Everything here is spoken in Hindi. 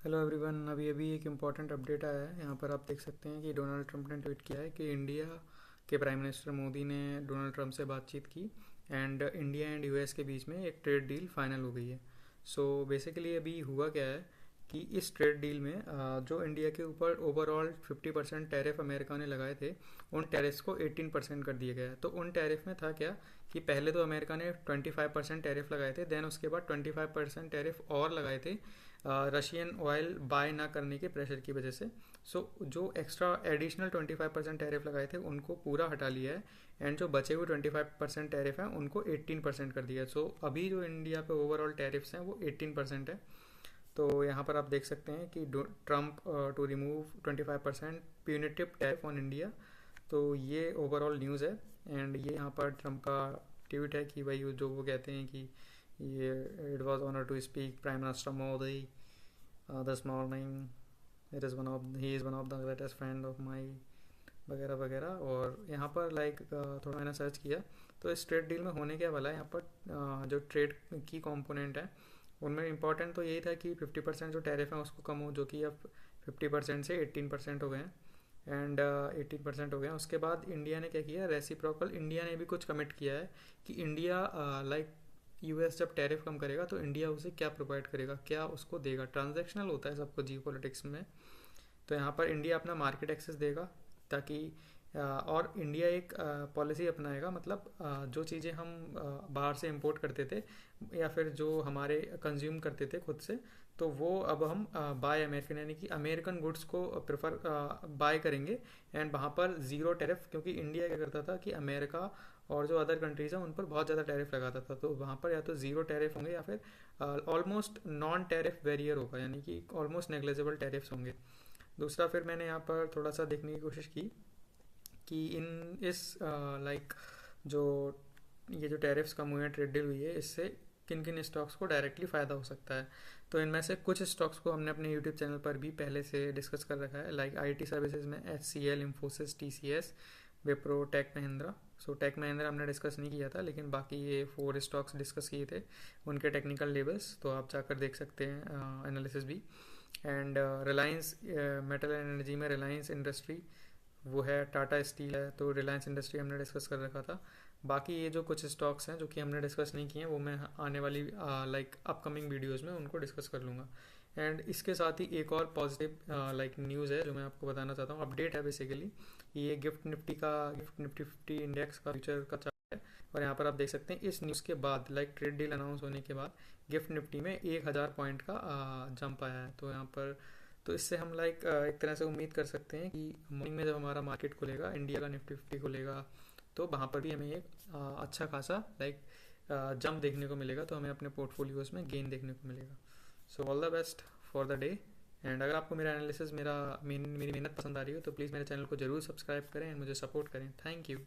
Hello everyone. अभी अभी एक इम्पॉर्टेंट अपडेट आया है। यहाँ पर आप देख सकते हैं कि डोनाल्ड ट्रंप ने ट्वीट किया है कि इंडिया के प्राइम मिनिस्टर मोदी ने डोनाल्ड ट्रंप से बातचीत की एंड इंडिया एंड यूएस के बीच में एक ट्रेड डील फाइनल हो गई है। सो बेसिकली अभी हुआ क्या है कि इस ट्रेड डील में जो इंडिया के ऊपर ओवरऑल 50% टैरिफ अमेरिका ने लगाए थे, उन टैरिफ्स को 18% कर दिया गया है। तो उन टैरिफ में था क्या कि पहले तो अमेरिका ने 25% टैरिफ लगाए थे, देन उसके बाद 25% टैरिफ और लगाए थे रशियन ऑयल बाय ना करने के प्रेशर की वजह से। सो जो एक्स्ट्रा एडिशनल 25% टैरिफ लगाए थे उनको पूरा हटा लिया है एंड जो बचे हुए 25% टैरिफ हैं उनको 18% कर दिया है। सो अभी जो इंडिया पे ओवरऑल टैरिफ्स हैं वो 18% है। तो यहाँ पर आप देख सकते हैं कि Trump to remove 25% punitive tariff on India. तो ये ओवरऑल न्यूज़ है एंड ये यहाँ पर ट्रम्प का ट्वीट है कि भाई जो वो कहते हैं कि ये it was honour to speak prime minister Modi this morning, it is one of he is one of the greatest friend of my वगैरह वगैरह। और यहाँ पर थोड़ा मैंने सर्च किया तो इस ट्रेड डील में होने क्या वाला है। यहाँ पर जो ट्रेड की कंपोनेंट है उनमें इम्पॉर्टेंट तो यही था कि 50% जो टैरिफ है उसको कम हो, जो कि अब 50% से 18% हो गए हैं एंड 18% हो गए हैं। उसके बाद इंडिया ने क्या किया, रेसिप्रोकल इंडिया ने भी कुछ कमिट किया है कि इंडिया यूएस जब टैरिफ कम करेगा तो इंडिया उसे क्या प्रोवाइड करेगा, क्या उसको देगा। ट्रांजैक्शनल होता है सब कुछ जियो पॉलिटिक्स में। तो यहाँ पर इंडिया अपना मार्केट एक्सेस देगा ताकि और इंडिया एक पॉलिसी अपनाएगा, मतलब जो चीज़ें हम बाहर से इंपोर्ट करते थे या फिर जो हमारे कंज्यूम करते थे खुद से, तो वो अब हम बाय अमेरिकन यानी कि अमेरिकन गुड्स को प्रेफर बाय करेंगे एंड वहाँ पर ज़ीरो टैरिफ। क्योंकि इंडिया क्या करता था कि अमेरिका और जो अदर कंट्रीज़ हैं उन पर बहुत ज़्यादा टैरिफ लगाता था, तो वहाँ पर या तो ज़ीरो टैरिफ होंगे या फिर ऑलमोस्ट नॉन टैरिफ बैरियर होगा, यानी कि ऑलमोस्ट नेग्लेजिबल टैरिफ्स होंगे। दूसरा फिर मैंने यहाँ पर थोड़ा सा देखने की कोशिश की कि इन इस जो ये जो टैरिफ्स कम हुए हैं, ट्रेड डील हुई है, इससे किन किन स्टॉक्स को डायरेक्टली फ़ायदा हो सकता है। तो इनमें से कुछ स्टॉक्स को हमने अपने यूट्यूब चैनल पर भी पहले से डिस्कस कर रखा है, लाइक आईटी सर्विसेज में HCL, Infosys, TCS, Wipro, Tech Mahindra. So Tech Mahindra हमने डिस्कस नहीं किया था, लेकिन बाकी ये 4 स्टॉक्स डिस्कस किए थे, उनके टेक्निकल लेवल्स तो आप जाकर देख सकते हैं, एनालिसिस भी। And Reliance metal and energy में रिलायंस इंडस्ट्री वो है, टाटा स्टील है, तो रिलायंस इंडस्ट्री हमने डिस्कस कर रखा था। बाकी ये जो कुछ स्टॉक्स हैं जो कि हमने डिस्कस नहीं किए हैं वो मैं आने वाली अपकमिंग वीडियोस में उनको डिस्कस कर लूँगा। एंड इसके साथ ही एक और पॉजिटिव न्यूज़ है जो मैं आपको बताना चाहता हूँ, अपडेट है बेसिकली। ये गिफ्ट निफ्टी 50 इंडेक्स का फ्यूचर का चार्ट है और यहाँ पर आप देख सकते हैं इस न्यूज़ के बाद ट्रेड डील अनाउंस होने के बाद गिफ्ट निफ्टी में 1000 पॉइंट का जंप आया है। तो यहाँ पर तो इससे हम एक तरह से उम्मीद कर सकते हैं कि मॉर्निंग में जब हमारा मार्केट खुलेगा, इंडिया का निफ्टी 50 खुलेगा, तो वहाँ पर भी हमें एक अच्छा खासा जंप देखने को मिलेगा, तो हमें अपने पोर्टफोलियोज में गेन देखने को मिलेगा। So all the best for the day. And अगर आपको मेरा एनालिसिस मेरी मेहनत पसंद आ रही हो तो प्लीज़ मेरे चैनल को जरूर सब्सक्राइब करें एंड मुझे सपोर्ट करें। Thank you.